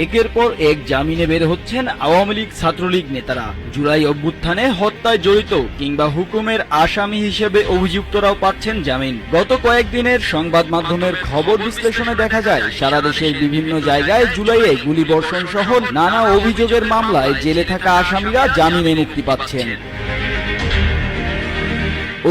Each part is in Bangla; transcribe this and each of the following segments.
একের পর এক জামিনে বের হচ্ছেন আওয়ামী লীগ ছাত্রলীগ নেতারা। জুলাই অভ্যুত্থানে হত্যায় জড়িত কিংবা হুকুমের আসামি হিসেবে অভিযুক্তরাও পাচ্ছেন জামিন। গত কয়েকদিনের সংবাদ মাধ্যমের খবর বিশ্লেষণে দেখা যায়, সারা দেশের বিভিন্ন জায়গায় জুলাইয়ে গুলিবর্ষণ সহ নানা অভিযোগের মামলায় জেলে থাকা আসামিরা জামিনে মুক্তি পাচ্ছেন।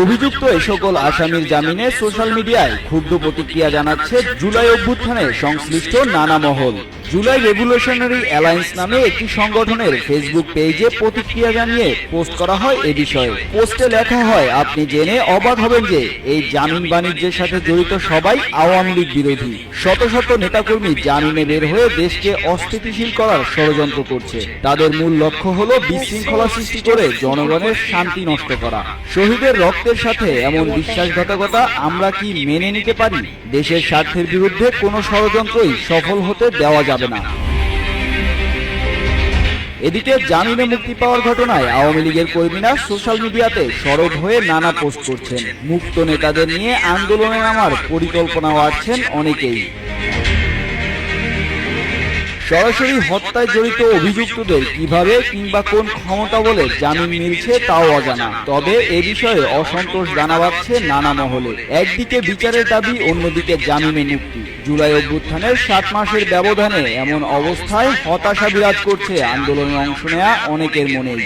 অভিযুক্ত এ সকল আসামির জামিনে সোশ্যাল মিডিয়ায় ক্ষুব্ধ প্রতিক্রিয়া জানাচ্ছে জুলাই অভ্যুত্থানে সংশ্লিষ্ট নানা মহল। জুলাই রেভলিউশনারি অ্যালায়েন্স নামে একটি সংগঠনের ফেসবুক পেজে প্রতিক্রিয়া জানিয়ে পোস্ট করা হয় এ বিষয়ে। পোস্টে লেখা হয়, আপনি জেনে অবাক হবেন যে এই জামিন বাণিজ্যের সাথে জড়িত সবাই আওয়ামী লীগ বিরোধী। শত শত নেতাকর্মী জামিনে বের হয়ে দেশকে অস্থিতিশীল করার ষড়যন্ত্র করছে। তাদের মূল লক্ষ্য হলো বিশৃঙ্খলা সৃষ্টি করে জনগণের শান্তি নষ্ট করা। শহীদের রক্তের সাথে এমন বিশ্বাসঘাতকতা আমরা কি মেনে নিতে পারি? দেশের স্বার্থের বিরুদ্ধে কোনো ষড়যন্ত্রই সফল হতে দেওয়া যাবে না। এদিকে জামিনে মুক্তি পাওয়ার ঘটনায় আওয়ামী লীগের কর্মীরা সোশ্যাল মিডিয়াতে সরব হয়ে নানা পোস্ট করছেন। মুক্ত নেতাদের নিয়ে আন্দোলনে নামার পরিকল্পনা আছেন অনেকেই। সরাসরি হত্যায় জড়িত অভিযুক্তদের কিভাবে কিংবা কোন ক্ষমতা বলে জামিন মিলছে তাও অজানা। তবে এ বিষয়ে অসন্তোষ জানাচ্ছে নানা মহলে। একদিকে বিচারের দাবি, অন্যদিকে জামিনে মুক্তি। জুলাই অভ্যুত্থানের 7 মাসের ব্যবধানে এমন অবস্থায় হতাশা বিরাজ করছে আন্দোলনে অংশ নেয়া অনেকের মনেই।